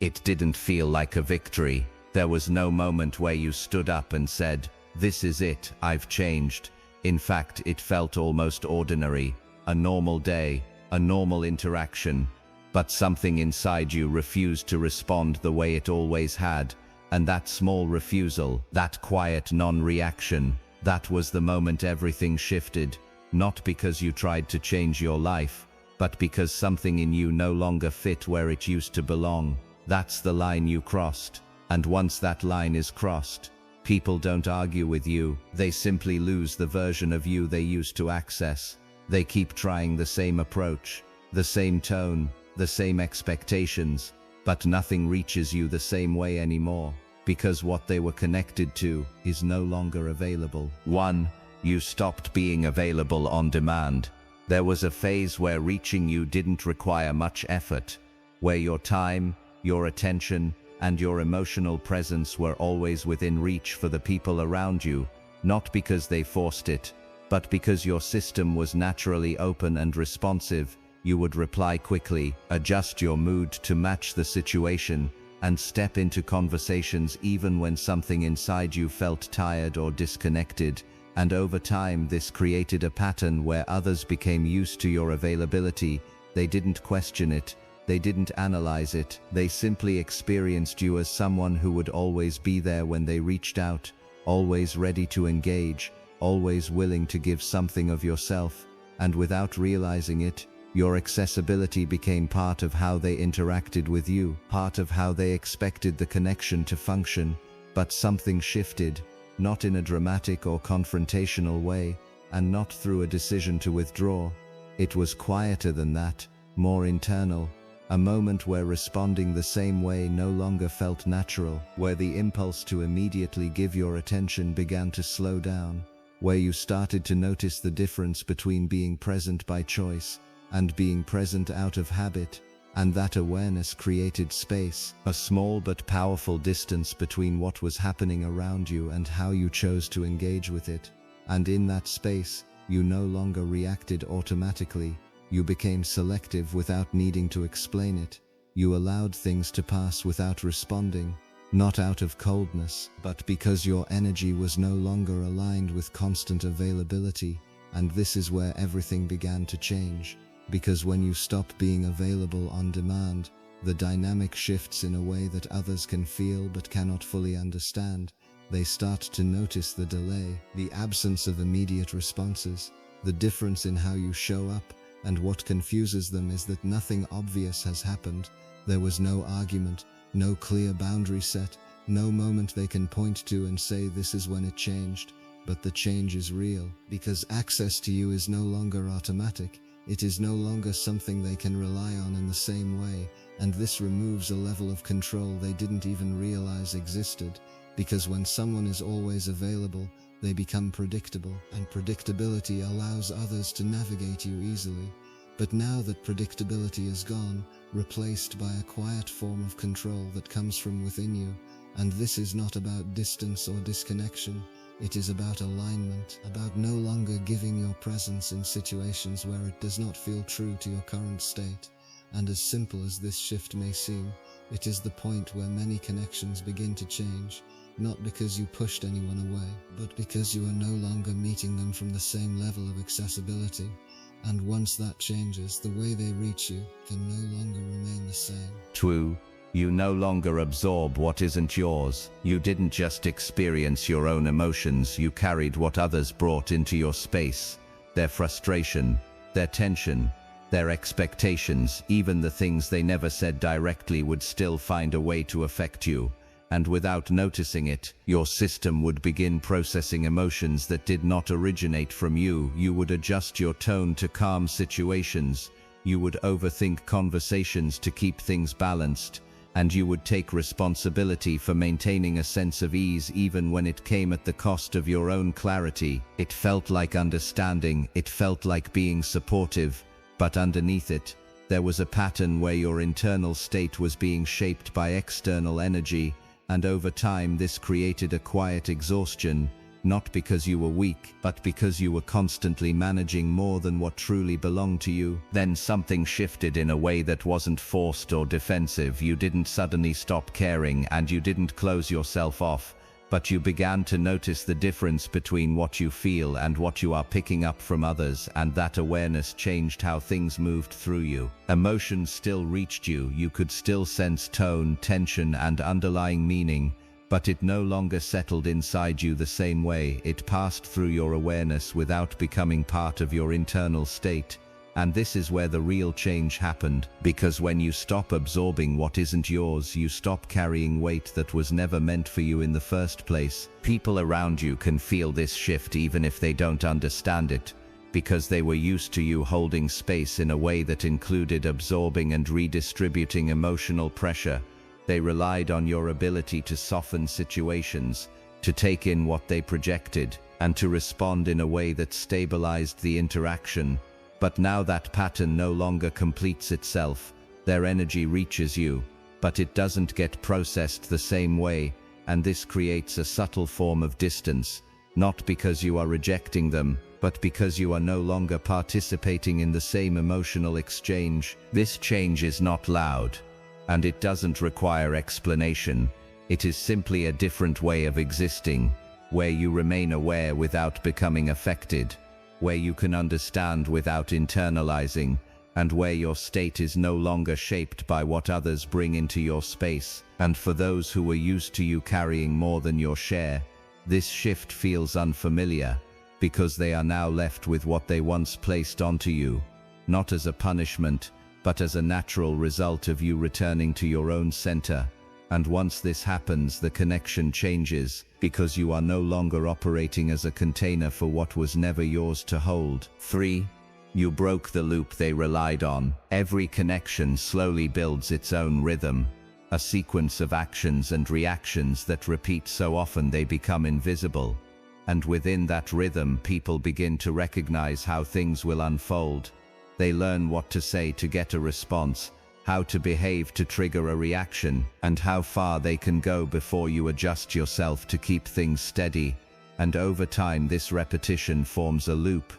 It didn't feel like a victory. There was no moment where you stood up and said, "This is it, I've changed." In fact, it felt almost ordinary, a normal day, a normal interaction. But something inside you refused to respond the way it always had, and that small refusal, that quiet non-reaction, that was the moment everything shifted, not because you tried to change your life, but because something in you no longer fit where it used to belong. That's the line you crossed, and once that line is crossed, people don't argue with you, they simply lose the version of you they used to access. They keep trying the same approach, the same tone, the same expectations, but nothing reaches you the same way anymore, because what they were connected to is no longer available. 1. You stopped being available on demand. There was a phase where reaching you didn't require much effort, where your time, your attention, and your emotional presence were always within reach for the people around you, not because they forced it, but because your system was naturally open and responsive. You would reply quickly, adjust your mood to match the situation, and step into conversations even when something inside you felt tired or disconnected. And over time, this created a pattern where others became used to your availability. They didn't question it, they didn't analyze it, they simply experienced you as someone who would always be there when they reached out, always ready to engage, always willing to give something of yourself. And without realizing it, your accessibility became part of how they interacted with you, part of how they expected the connection to function. But something shifted, not in a dramatic or confrontational way, and not through a decision to withdraw. It was quieter than that, more internal, a moment where responding the same way no longer felt natural, where the impulse to immediately give your attention began to slow down, where you started to notice the difference between being present by choice and being present out of habit, and that awareness created space, a small but powerful distance between what was happening around you and how you chose to engage with it. And in that space, you no longer reacted automatically, you became selective without needing to explain it. You allowed things to pass without responding, not out of coldness, but because your energy was no longer aligned with constant availability. And this is where everything began to change. Because when you stop being available on demand, the dynamic shifts in a way that others can feel but cannot fully understand. They start to notice the delay, the absence of immediate responses, the difference in how you show up, and what confuses them is that nothing obvious has happened. There was no argument, no clear boundary set, no moment they can point to and say this is when it changed. But the change is real, because access to you is no longer automatic. It is no longer something they can rely on in the same way, and this removes a level of control they didn't even realize existed, because when someone is always available, they become predictable, and predictability allows others to navigate you easily. But now that predictability is gone, replaced by a quiet form of control that comes from within you, and this is not about distance or disconnection. It is about alignment, about no longer giving your presence in situations where it does not feel true to your current state. And as simple as this shift may seem, it is the point where many connections begin to change, not because you pushed anyone away, but because you are no longer meeting them from the same level of accessibility. And once that changes, the way they reach you can no longer remain the same. 2. You no longer absorb what isn't yours. You didn't just experience your own emotions, you carried what others brought into your space. Their frustration, their tension, their expectations, even the things they never said directly would still find a way to affect you. And without noticing it, your system would begin processing emotions that did not originate from you. You would adjust your tone to calm situations. You would overthink conversations to keep things balanced. And you would take responsibility for maintaining a sense of ease even when it came at the cost of your own clarity. It felt like understanding, it felt like being supportive, but underneath it, there was a pattern where your internal state was being shaped by external energy, and over time this created a quiet exhaustion. not because you were weak, but because you were constantly managing more than what truly belonged to you. Then something shifted in a way that wasn't forced or defensive. You didn't suddenly stop caring, and you didn't close yourself off, but you began to notice the difference between what you feel and what you are picking up from others, and that awareness changed how things moved through you. Emotions still reached you, you could still sense tone, tension, and underlying meaning, but it no longer settled inside you the same way. It passed through your awareness without becoming part of your internal state. And this is where the real change happened, because when you stop absorbing what isn't yours, you stop carrying weight that was never meant for you in the first place. People around you can feel this shift even if they don't understand it, because they were used to you holding space in a way that included absorbing and redistributing emotional pressure. They relied on your ability to soften situations, to take in what they projected, and to respond in a way that stabilized the interaction. But now that pattern no longer completes itself. Their energy reaches you, but it doesn't get processed the same way, and this creates a subtle form of distance, not because you are rejecting them, but because you are no longer participating in the same emotional exchange. This change is not loud, and it doesn't require explanation. It is simply a different way of existing, where you remain aware without becoming affected, where you can understand without internalizing, and where your state is no longer shaped by what others bring into your space. And for those who were used to you carrying more than your share, this shift feels unfamiliar, because they are now left with what they once placed onto you, not as a punishment, but as a natural result of you returning to your own center. And once this happens, the connection changes, because you are no longer operating as a container for what was never yours to hold. 3. You broke the loop they relied on. Every connection slowly builds its own rhythm, a sequence of actions and reactions that repeat so often they become invisible. And within that rhythm, people begin to recognize how things will unfold. They learn what to say to get a response, how to behave to trigger a reaction, and how far they can go before you adjust yourself to keep things steady. And over time, this repetition forms a loop,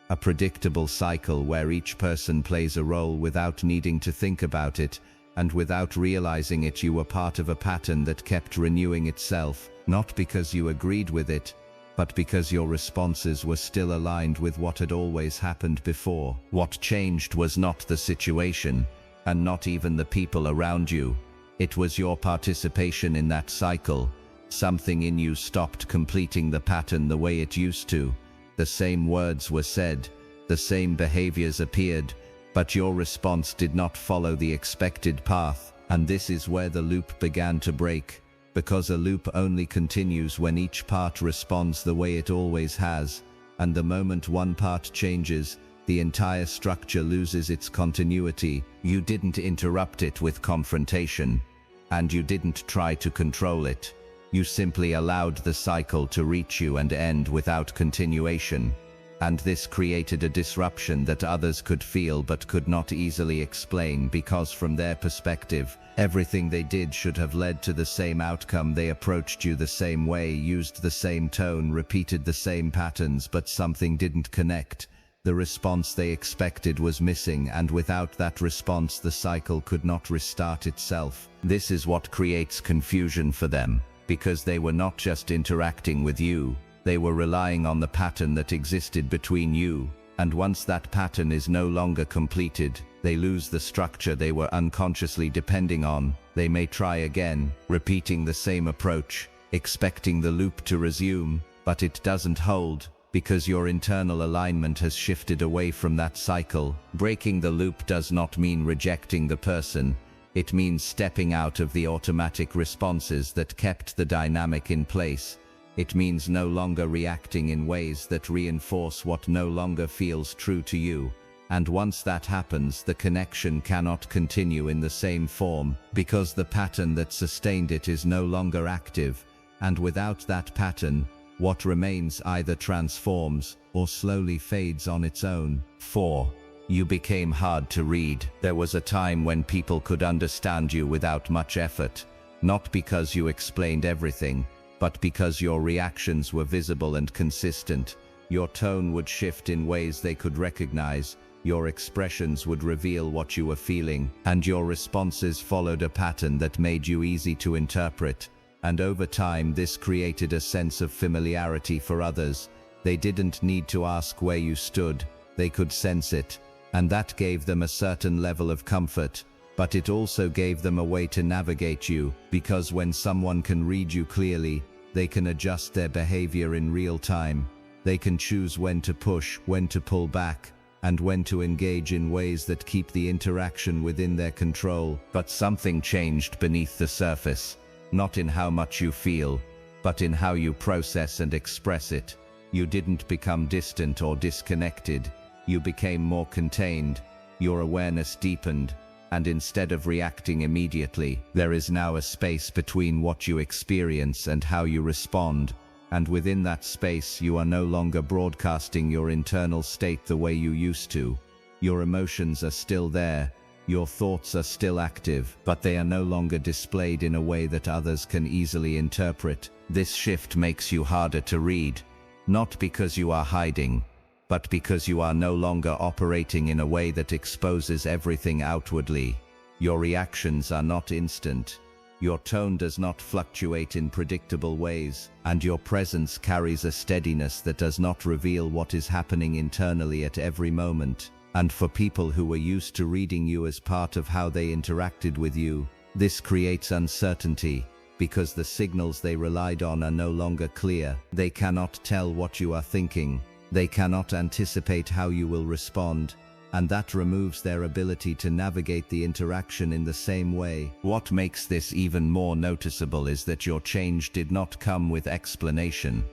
a predictable cycle where each person plays a role without needing to think about it, and without realizing it. You were part of a pattern that kept renewing itself, not because you agreed with it, but because your responses were still aligned with what had always happened before. What changed was not the situation, and not even the people around you. It was your participation in that cycle. Something in you stopped completing the pattern the way it used to. The same words were said, the same behaviors appeared, but your response did not follow the expected path. And this is where the loop began to break, because a loop only continues when each part responds the way it always has, and the moment one part changes, the entire structure loses its continuity. You didn't interrupt it with confrontation, and you didn't try to control it. You simply allowed the cycle to reach you and end without continuation. And this created a disruption that others could feel but could not easily explain, because from their perspective, everything they did should have led to the same outcome. They approached you the same way, used the same tone, repeated the same patterns, but something didn't connect. The response they expected was missing, and without that response, the cycle could not restart itself. This is what creates confusion for them, because they were not just interacting with you, they were relying on the pattern that existed between you. And once that pattern is no longer completed, they lose the structure they were unconsciously depending on. They may try again, repeating the same approach, expecting the loop to resume, but it doesn't hold, because your internal alignment has shifted away from that cycle. Breaking the loop does not mean rejecting the person. It means stepping out of the automatic responses that kept the dynamic in place. It means no longer reacting in ways that reinforce what no longer feels true to you. And once that happens, the connection cannot continue in the same form, because the pattern that sustained it is no longer active. And without that pattern, what remains either transforms or slowly fades on its own. 4. You became hard to read. There was a time when people could understand you without much effort, not because you explained everything, but because your reactions were visible and consistent. Your tone would shift in ways they could recognize, your expressions would reveal what you were feeling, and your responses followed a pattern that made you easy to interpret. And over time, this created a sense of familiarity for others. They didn't need to ask where you stood, they could sense it, and that gave them a certain level of comfort. But it also gave them a way to navigate you, because when someone can read you clearly, they can adjust their behavior in real time. They can choose when to push, when to pull back, and when to engage in ways that keep the interaction within their control. But something changed beneath the surface, not in how much you feel, but in how you process and express it. You didn't become distant or disconnected, you became more contained, your awareness deepened, and instead of reacting immediately, there is now a space between what you experience and how you respond. And within that space, you are no longer broadcasting your internal state the way you used to. Your emotions are still there, your thoughts are still active, but they are no longer displayed in a way that others can easily interpret. This shift makes you harder to read, not because you are hiding, but because you are no longer operating in a way that exposes everything outwardly. Your reactions are not instant. Your tone does not fluctuate in predictable ways, and your presence carries a steadiness that does not reveal what is happening internally at every moment. And for people who were used to reading you as part of how they interacted with you, this creates uncertainty, because the signals they relied on are no longer clear. They cannot tell what you are thinking. They cannot anticipate how you will respond, and that removes their ability to navigate the interaction in the same way. What makes this even more noticeable is that your change did not come with explanation.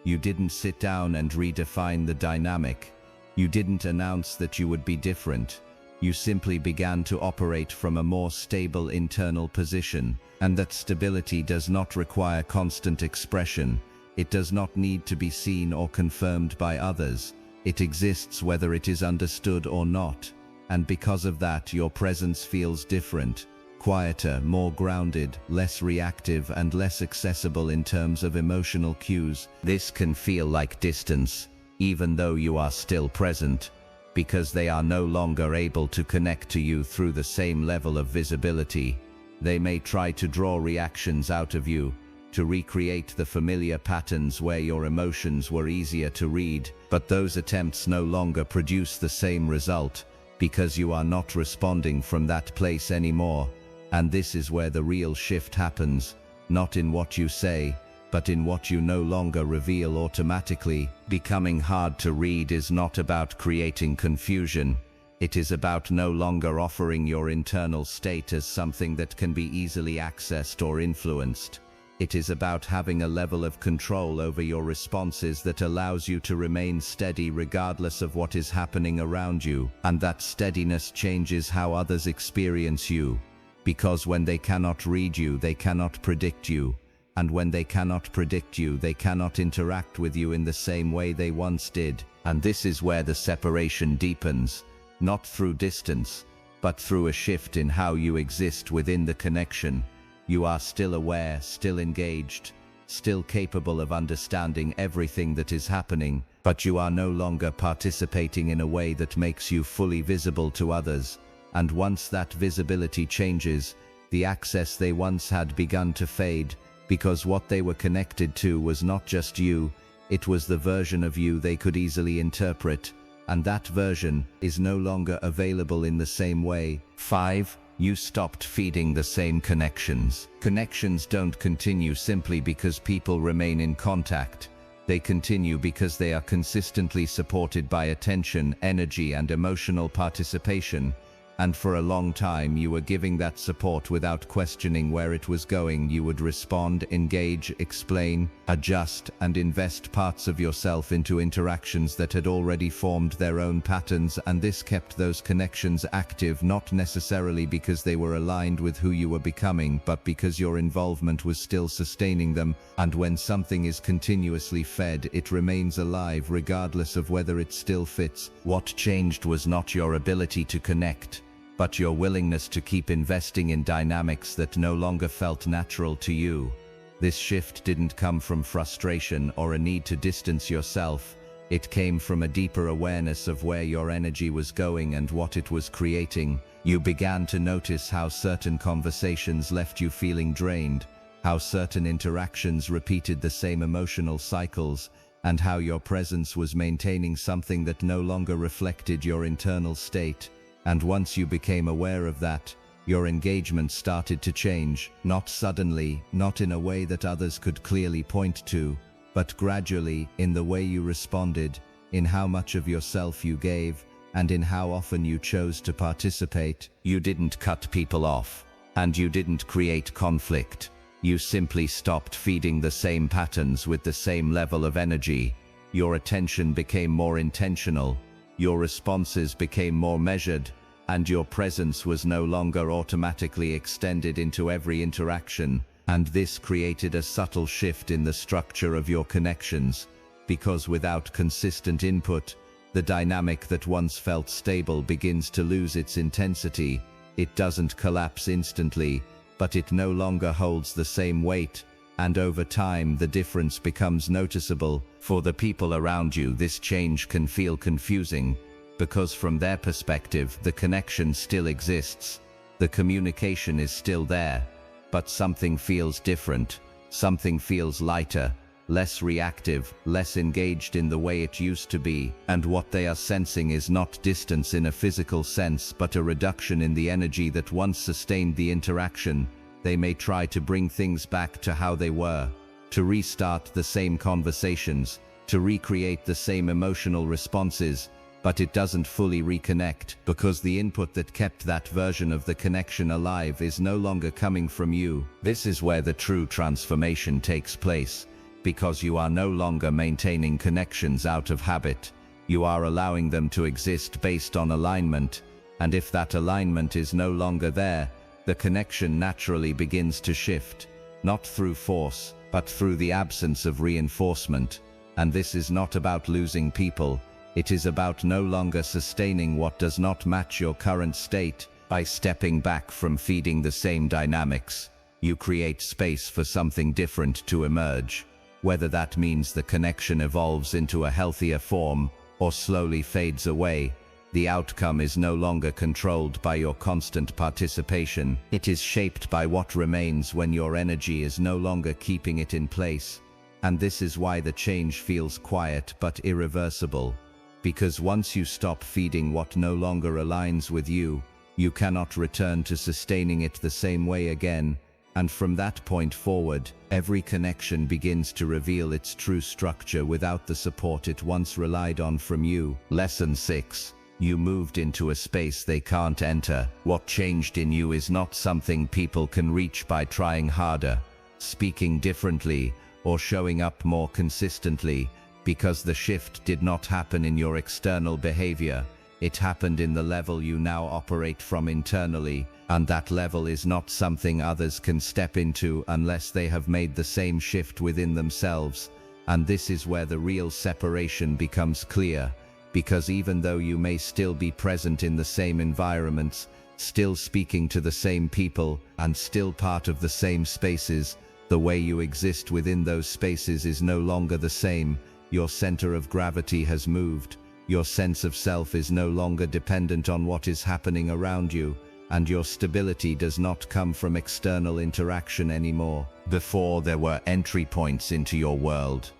You didn't sit down and redefine the dynamic. You didn't announce that you would be different. You simply began to operate from a more stable internal position, and that stability does not require constant expression. It does not need to be seen or confirmed by others. It exists whether it is understood or not, and because of that, your presence feels different, quieter, more grounded, less reactive, and less accessible in terms of emotional cues. This can feel like distance, even though you are still present, because they are no longer able to connect to you through the same level of visibility. They may try to draw reactions out of you, to recreate the familiar patterns where your emotions were easier to read, but those attempts no longer produce the same result, because you are not responding from that place anymore. And this is where the real shift happens, not in what you say, but in what you no longer reveal automatically. Becoming hard to read is not about creating confusion. It is about no longer offering your internal state as something that can be easily accessed or influenced. It is about having a level of control over your responses that allows you to remain steady regardless of what is happening around you, and that steadiness changes how others experience you. Because when they cannot read you, they cannot predict you, and when they cannot predict you, they cannot interact with you in the same way they once did. And this is where the separation deepens, not through distance, but through a shift in how you exist within the connection. You are still aware, still engaged, still capable of understanding everything that is happening, but you are no longer participating in a way that makes you fully visible to others. And once that visibility changes, the access they once had begun to fade, because what they were connected to was not just you, it was the version of you they could easily interpret, and that version is no longer available in the same way. 5. You stopped feeding the same connections. Connections don't continue simply because people remain in contact. They continue because they are consistently supported by attention, energy, and emotional participation. And for a long time, you were giving that support without questioning where it was going. You would respond, engage, explain, adjust, and invest parts of yourself into interactions that had already formed their own patterns, and this kept those connections active, not necessarily because they were aligned with who you were becoming, but because your involvement was still sustaining them. And when something is continuously fed, it remains alive regardless of whether it still fits. What changed was not your ability to connect, but your willingness to keep investing in dynamics that no longer felt natural to you. This shift didn't come from frustration or a need to distance yourself. It came from a deeper awareness of where your energy was going and what it was creating. You began to notice how certain conversations left you feeling drained, how certain interactions repeated the same emotional cycles, and how your presence was maintaining something that no longer reflected your internal state. And once you became aware of that, your engagement started to change, not suddenly, not in a way that others could clearly point to, but gradually, in the way you responded, in how much of yourself you gave, and in how often you chose to participate. You didn't cut people off, and you didn't create conflict. You simply stopped feeding the same patterns with the same level of energy. Your attention became more intentional, your responses became more measured, and your presence was no longer automatically extended into every interaction. And this created a subtle shift in the structure of your connections, because without consistent input, the dynamic that once felt stable begins to lose its intensity. It doesn't collapse instantly, but it no longer holds the same weight, and over time the difference becomes noticeable. For the people around you, this change can feel confusing, because from their perspective, the connection still exists, the communication is still there, but something feels different, something feels lighter, less reactive, less engaged in the way it used to be. And what they are sensing is not distance in a physical sense, but a reduction in the energy that once sustained the interaction. They may try to bring things back to how they were, to restart the same conversations, to recreate the same emotional responses, but it doesn't fully reconnect, because the input that kept that version of the connection alive is no longer coming from you. This is where the true transformation takes place, because you are no longer maintaining connections out of habit. You are allowing them to exist based on alignment, and if that alignment is no longer there, the connection naturally begins to shift, not through force, but through the absence of reinforcement. And this is not about losing people, it is about no longer sustaining what does not match your current state. By stepping back from feeding the same dynamics, you create space for something different to emerge. Whether that means the connection evolves into a healthier form or slowly fades away, the outcome is no longer controlled by your constant participation. It is shaped by what remains when your energy is no longer keeping it in place. And this is why the change feels quiet but irreversible. Because once you stop feeding what no longer aligns with you, you cannot return to sustaining it the same way again. And from that point forward, every connection begins to reveal its true structure without the support it once relied on from you. Lesson 6. You moved into a space they can't enter. What changed in you is not something people can reach by trying harder, speaking differently, or showing up more consistently, because the shift did not happen in your external behavior. It happened in the level you now operate from internally, and that level is not something others can step into unless they have made the same shift within themselves. And this is where the real separation becomes clear, because even though you may still be present in the same environments, still speaking to the same people, and still part of the same spaces, the way you exist within those spaces is no longer the same. Your center of gravity has moved. Your sense of self is no longer dependent on what is happening around you, and your stability does not come from external interaction anymore. Before, there were entry points into your world,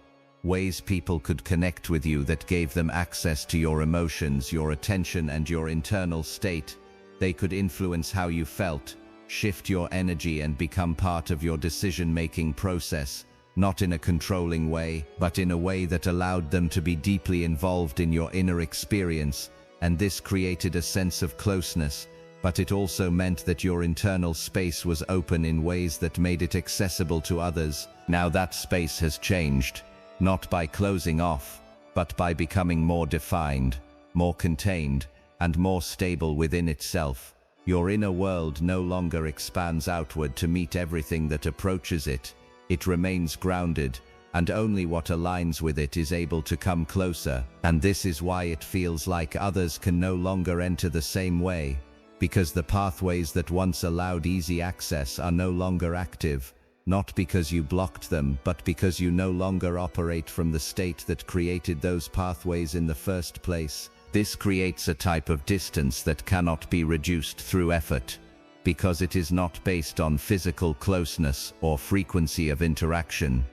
ways people could connect with you that gave them access to your emotions, your attention, and your internal state. They could influence how you felt, shift your energy, and become part of your decision-making process. Not in a controlling way, but in a way that allowed them to be deeply involved in your inner experience, and this created a sense of closeness, but it also meant that your internal space was open in ways that made it accessible to others. Now that space has changed, not by closing off, but by becoming more defined, more contained, and more stable within itself. Your inner world no longer expands outward to meet everything that approaches it. It remains grounded, and only what aligns with it is able to come closer. And this is why it feels like others can no longer enter the same way, because the pathways that once allowed easy access are no longer active. not because you blocked them, but because you no longer operate from the state that created those pathways in the first place. This creates a type of distance that cannot be reduced through effort, because it is not based on physical closeness or frequency of interaction.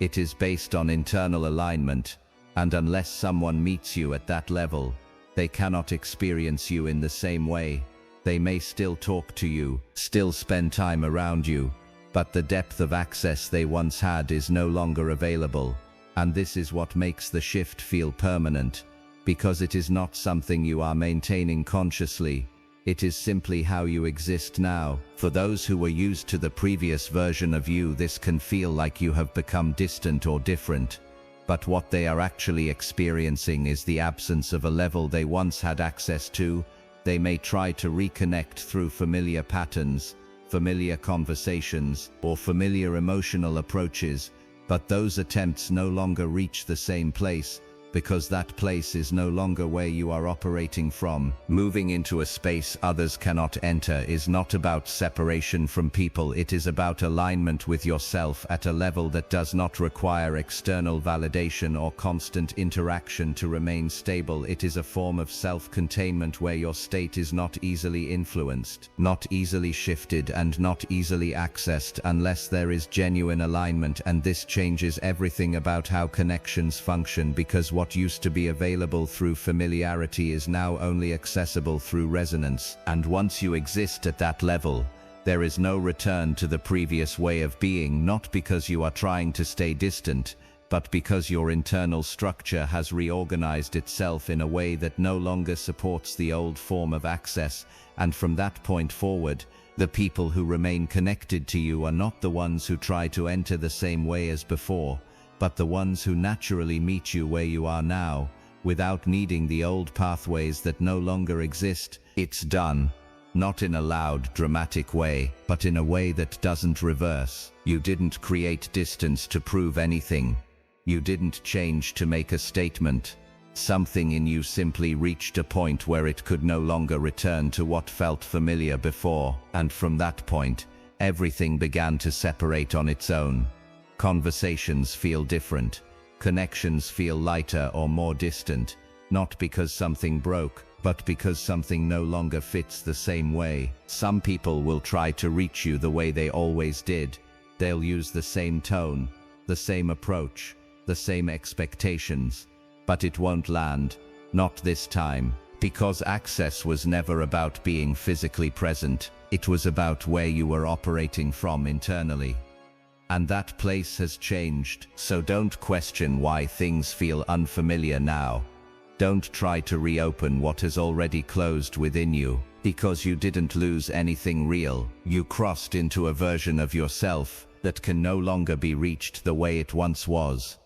It is based on internal alignment, and unless someone meets you at that level, they cannot experience you in the same way. They may still talk to you, still spend time around you, but the depth of access they once had is no longer available. And this is what makes the shift feel permanent, because it is not something you are maintaining consciously. It is simply how you exist now. For those who were used to the previous version of you, this can feel like you have become distant or different. But what they are actually experiencing is the absence of a level they once had access to. They may try to reconnect through familiar patterns, familiar conversations, or familiar emotional approaches, but those attempts no longer reach the same place, because that place is no longer where you are operating from. Moving into a space others cannot enter is not about separation from people, it is about alignment with yourself at a level that does not require external validation or constant interaction to remain stable. It is a form of self-containment where your state is not easily influenced, not easily shifted, and not easily accessed unless there is genuine alignment, and this changes everything about how connections function, because what used to be available through familiarity is now only accessible through resonance. And once you exist at that level, there is no return to the previous way of being, not because you are trying to stay distant, but because your internal structure has reorganized itself in a way that no longer supports the old form of access. And from that point forward, the people who remain connected to you are not the ones who try to enter the same way as before, but the ones who naturally meet you where you are now, without needing the old pathways that no longer exist. It's done, not in a loud, dramatic way, but in a way that doesn't reverse. You didn't create distance to prove anything. You didn't change to make a statement. Something in you simply reached a point where it could no longer return to what felt familiar before, and from that point, everything began to separate on its own. Conversations feel different. Connections feel lighter or more distant, not because something broke, but because something no longer fits the same way. Some people will try to reach you the way they always did. They'll use the same tone, the same approach, the same expectations, but it won't land, not this time, because access was never about being physically present. It was about where you were operating from internally. And that place has changed, so don't question why things feel unfamiliar now. Don't try to reopen what has already closed within you, because you didn't lose anything real. You crossed into a version of yourself that can no longer be reached the way it once was.